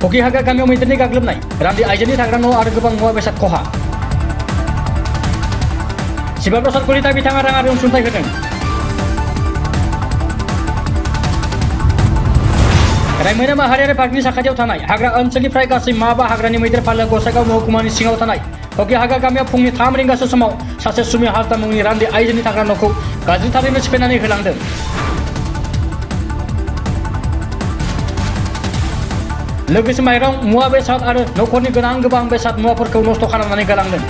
Pokihaga gaमियाव मैदेरनि गाग्लोबनाय रान्दि आइजोनि थाग्रा न' आरो गोबां मुवा बेसाद खहा शिवा प्रसाद कलिता बिथाङा राङारि अनसुंथाइ होदों रायमोना माहारियारि पार्कनि साखाथियाव थानाय हाग्रा ओनसोलनिफ्राय गासै माबा हाग्रानि मैदेर फालो गसाइगाव महकुमानि सिङाव थानाय पकिहागा गामियाव फुंनि 3 रिंगासो समाव सासे सुमि हाजदा मुंनि रान्दि आइजोनि थाग्रा न'खौ गाज्रिथारैनो सिफायनानै होलांदों लोगोसे माइरं मुवा बेसाद आरो न'खरनि गोबां बेसाद मुवाफोरखौ नस्थ' खालामनानै गालांदों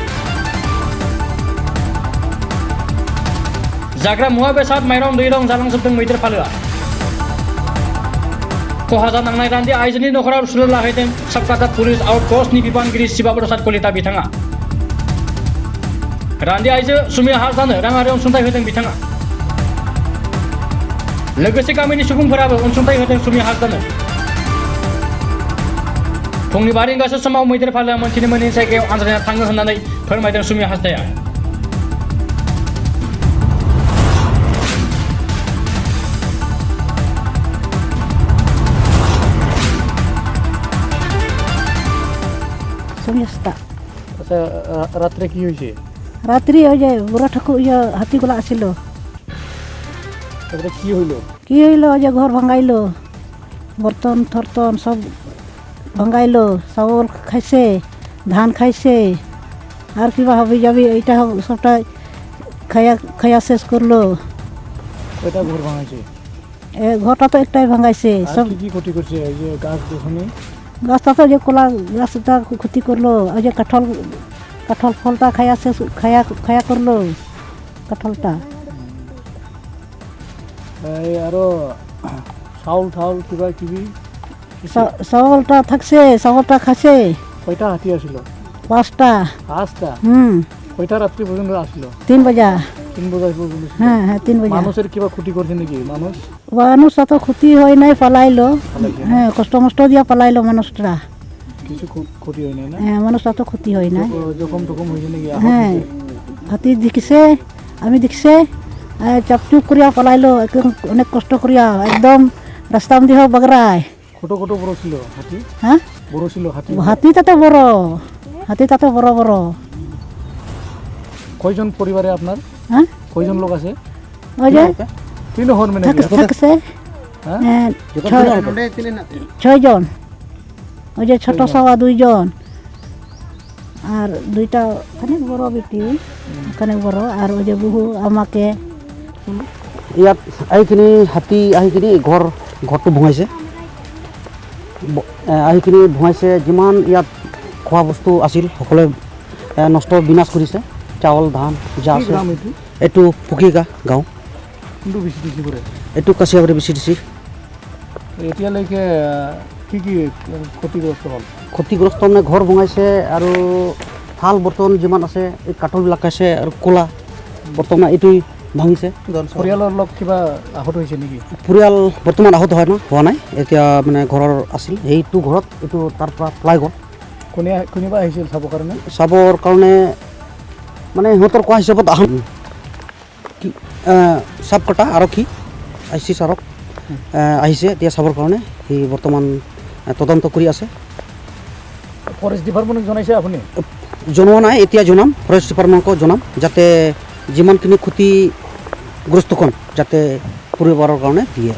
जाग्रा मुवा बेसाद माइरं दैरं जालांजोबदों मैदेर फालोआ खहा जानांनाय रान्दि आइजोनि न'खराव सुलुर लाहैदों सबकाटा पुलिस आउटपोस्टनि बिबानगिरि शिवा प्रसाद कलिता बिथाङा रान्दि आइजो सुमि हाजदानो राङारि अनसुंथाइ होदों बिथाङा लोगोसे गामिनि सुबुंफोराबो अनसुंथाइ होदों सुमि हाजदानो फुंनि 5 रिंगासो समाव मैदेर फालोआ मोनथिनो मोनै जायगायाव आनज्रायना थाङो होननानै फोरमायदों सुमि हाजदाया আচ্ছা রাত্রে কি হয়েছে রাত্রি ওই যে বুড়া ঠাকুর হাতিগুলা আসিল তারপরে কি হইলো ওই যে ঘর ভাঙাইলো বর্তন থর্তন সব ভাঙাইলো চাউল খাইছে ধান খাইছে আর কিবা হবি যাবি এইটা সবটা খাইয়া শেষ করলো কয়টা ঘর ভাঙাইছে ঘরটা তো একটাই ভাঙাইছে সব কি ক্ষতি করছে এই যে গাছ গোছানি গাছটা তো যে কলা গাছটা ক্ষতি করলো ওই যে কাঁঠাল ফলটা খায়া করলো কাঁঠালটা আরো চাউল কিবা কিবি চাউলটা থাকছে চাউলটা খাইছে কয়টা হাতি আসলো 5টা কয়টা রাত্রি পর্যন্ত আসলো 3 বাজা 3 বাজা পর্যন্ত হ্যাঁ 3 বাজা মানুষের কিবা ক্ষতি করছে নাকি মানুষ তো ক্ষতি হয় নাই পালাইলো হ্যাঁ কষ্ট দিয়া পালাইলো মানুষটা কিছু ক্ষতি হয় নাই না হ্যাঁ মানুষটা তো ক্ষতি হয় না জখম হয়েছে নাকি হ্যাঁ হাতি দেখিছে আমি দেখছে চাপচুপ করিয়া পালাইলো অনেক কষ্ট করিয়া একদম রাস্তা মধ্যে বাগড়ায় ছোট বড় ছিল হাতি হ্যাঁ বড় ছিল হাতি তাতে বড় কয়জন পরিবারে আপনার হ্যাঁ কয়জন লোক আছে ওই যে 3 হন মানে থাকছে হ্যাঁ 6 জন ওই যে ছোট সওয়া 2 জন আর 2টা অনেক বড় বেটি অনেক বড় আর ওই যে বহু আমাকে ইয়াত আহিখিনি হাতী আহিখিনি ঘৰটো ভঙাইছে আহিখিনি ভঙাইছে যিমান ইয়াত খোৱা বস্তু আছিল সকলোৱে নষ্ট বিনাশ কৰিছে চাউল ধান যা আছে এইটো পকিগা গাঁও কিন্তু বেশি করে এইটো কাছিয়াবাৰী বেছি দিছি এতিয়ালৈকে কি ক্ষতিগ্ৰস্ত মানে ঘৰ ভঙাইছে আৰু থাল বৰ্তন যিমান আছে এই কাঠলবিলাক খাইছে আৰু ক'লা বৰ্তমান এইটোই ভাঙিছে পৰিয়ালৰ লোক কিবা আহত হৈছে নেকি পৰিয়াল বৰ্তমান আহত হোৱা নাই এতিয়া মানে ঘৰৰ আছিল এইটো ঘৰত এইটো তাৰ পৰা পলাই গ'ল কোনোবা আহিছিল চাবৰ কাৰণে মানে সিহঁতৰ কোৱা হিচাপত চাব কটা আৰক্ষী আইচি ছাৰক আহিছে এতিয়া চাবৰ কাৰণে সি বৰ্তমান তদন্ত কৰি আছে ফৰেষ্ট ডিপাৰ্টমেণ্টক জনাইছে আপুনি জনোৱা নাই এতিয়া জনাম ফৰেষ্ট ডিপাৰ্টমেণ্টক জনাম যাতে যিমানখিনি ক্ষতিগ্ৰস্তখন যাতে পৰিবাৰৰ কাৰণে দিয়ে